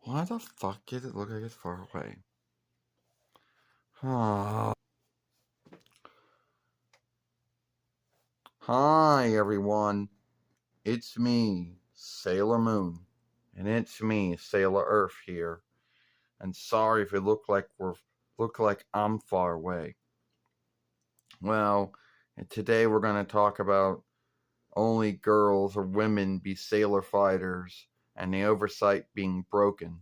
Why the fuck did it look like it's far away? Hi everyone. It's me, Sailor Moon. And it's me, Sailor Earth here. And sorry if it look like I'm far away. Well, today we're gonna talk about only girls or women be sailor fighters and the oversight being broken.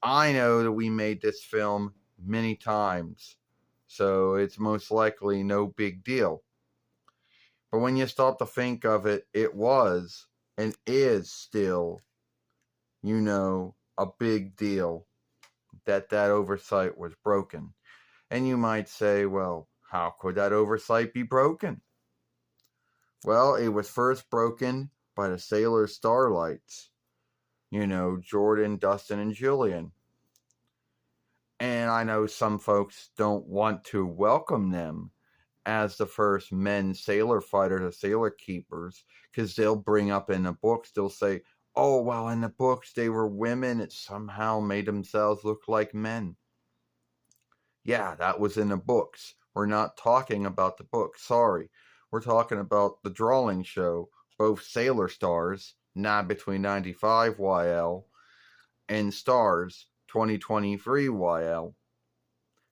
I know that we made this film many times, so it's most likely no big deal. But when you stop to think of it, it was and is still, a big deal that oversight was broken. And you might say, well, how could that oversight be broken? Well, it was first broken by the Sailor Starlights. Jordan, Dustin, and JIILAN. And I know some folks don't want to welcome them as the first men sailor fighters or sailor keepers, because they'll bring up in the books, they'll say, oh, well, in the books they were women, it somehow made themselves look like men. Yeah, that was in the books. We're not talking about the book, sorry. We're talking about the drawing show, both Sailor Stars, now between 95 YL, and Stars 2023 YL.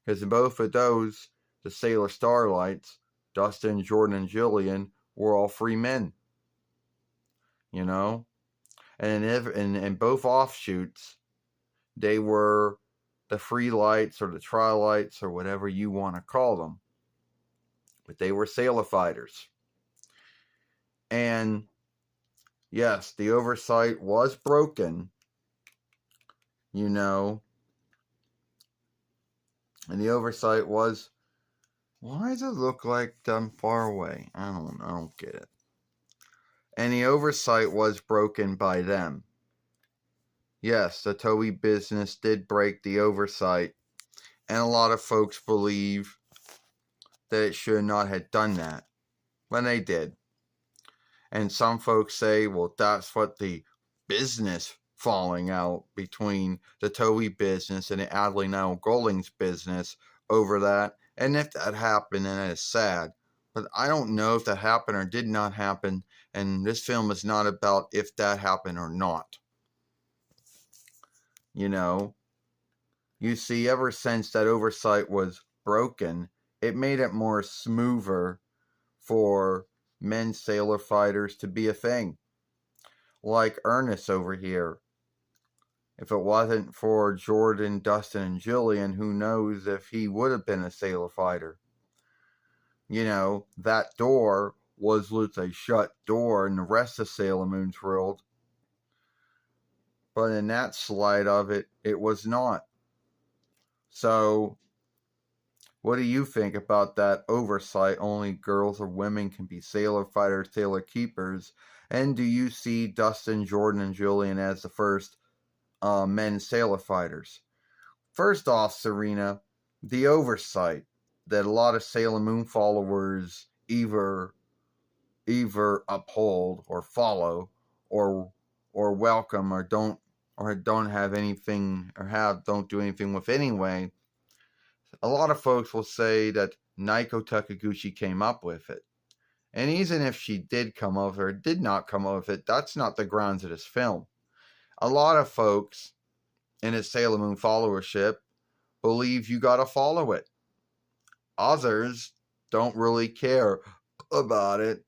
Because in both of those, the Sailor Starlights, Dustin, Jordan, and JIILAN, were all free men. And in both offshoots, they were the free lights or the tri-lights or whatever you want to call them. But they were sailor fighters. And yes, the oversight was broken, and the oversight was, why does it look like I'm far away? I don't get it. And the oversight was broken by them. Yes, the Toei business did break the oversight, and a lot of folks believe that it should not have done that, when they did. And some folks say, well, that's what the business falling out between the Toei business and the Adley Now Golding's business over that. And if that happened, then that is sad. But I don't know if that happened or did not happen, and this film is not about if that happened or not. You see, ever since that oversight was broken, it made it more smoother for men sailor fighters to be a thing. Like Ernest over here. If it wasn't for Jordan, Dustin, and JIILAN, who knows if he would have been a sailor fighter. That door was a shut door in the rest of Sailor Moon's world. But in that slide of it, it was not. So, what do you think about that oversight? Only girls or women can be sailor fighters, sailor keepers. And do you see Dustin, Jordan, and JIILAN as the first men sailor fighters? First off, Serena, the oversight that a lot of Sailor Moon followers either uphold or follow or welcome or don't have anything or don't do anything with anyway. A lot of folks will say that Naiko Takaguchi came up with it. And even if she did come up with it or did not come up with it, that's not the grounds of this film. A lot of folks in its Sailor Moon followership believe you gotta follow it. Others don't really care about it.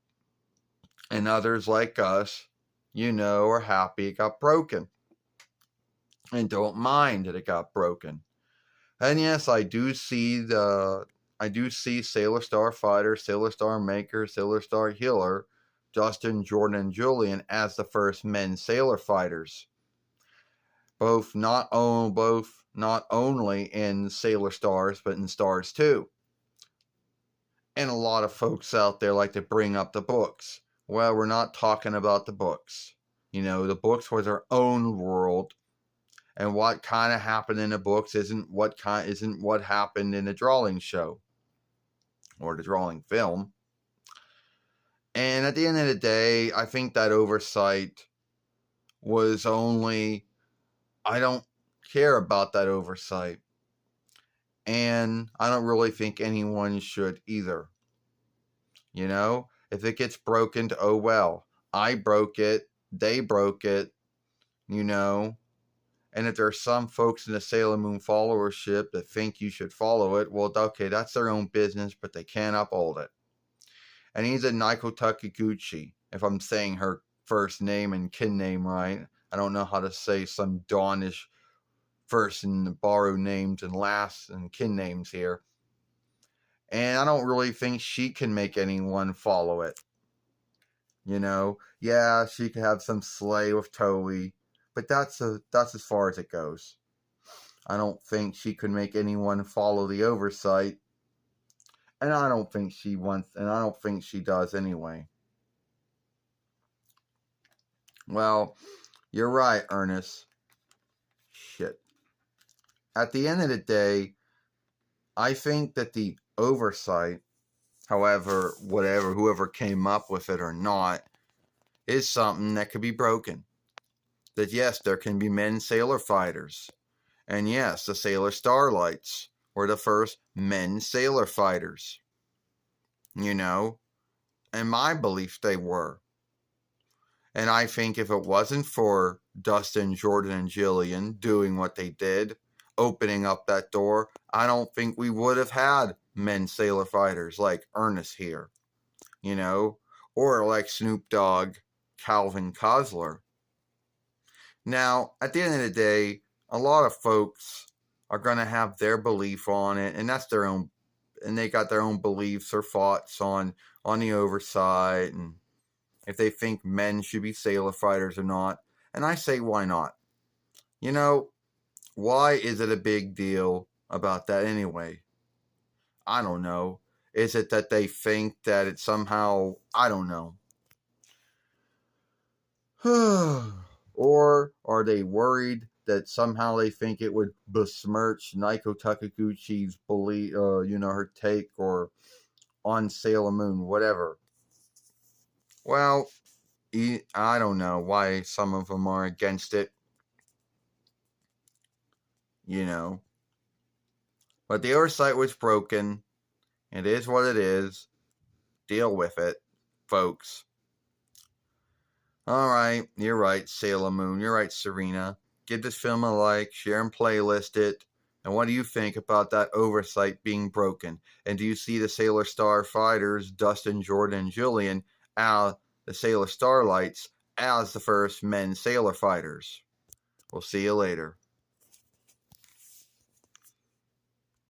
And others like us, are happy it got broken. And don't mind that it got broken. And yes, I do see Sailor Star Fighter, Sailor Star Maker, Sailor Star Healer, Justin, Jordan, and JIILAN as the first men sailor fighters. Both not only in Sailor Stars, but in Stars too. And a lot of folks out there like to bring up the books. Well, we're not talking about the books. The books were their own world. And what kind of happened in the books isn't what happened in the drawing show. Or the drawing film. And at the end of the day, I think that oversight was only I don't care about that oversight. And I don't really think anyone should either. You know, if it gets broken, oh well. I broke it, they broke it, you know. And if there's some folks in the Sailor Moon followership that think you should follow it, well, okay, that's their own business, but they can't uphold it. And he's a Naiko Takiguchi, if I'm saying her first name and kin name right. I don't know how to say some Dawnish first and borrow names and last and kin names here. And I don't really think she can make anyone follow it. You know, yeah, she could have some slay with Toei, but that's as far as it goes. I don't think she could make anyone follow the oversight, and I don't think she wants, and I don't think she does anyway. Well, you're right, Ernest. Shit. At the end of the day, I think that the oversight, however, whatever, whoever came up with it or not, is something that could be broken. That yes, there can be men sailor fighters. And yes, the Sailor Starlights were the first men sailor fighters. You know, in my belief, they were. And I think if it wasn't for Dustin, Jordan, and JIILAN doing what they did, opening up that door, I don't think we would have had men sailor fighters like Ernest here, you know, or like Snoop Dogg, Calvin Cosler. Now, at the end of the day, a lot of folks are going to have their belief on it, and that's their own, and they got their own beliefs or thoughts on the oversight, and if they think men should be sailor fighters or not. And I say, why not? You know, why is it a big deal about that anyway? I don't know. Is it that they think that it somehow, I don't know. Or are they worried that somehow they think it would besmirch Naiko Takiguchi's belief, her take or on Sailor Moon, whatever? Well, I don't know why some of them are against it, you know. But the oversight was broken. It is what it is. Deal with it, folks. Alright, you're right, Sailor Moon. You're right, Serena. Give this film a like, share and playlist it. And what do you think about that oversight being broken? And do you see the Sailor Star fighters, Dustin, Jordan, and JIILAN, as the Sailor Starlights, as the first men sailor fighters? We'll see you later.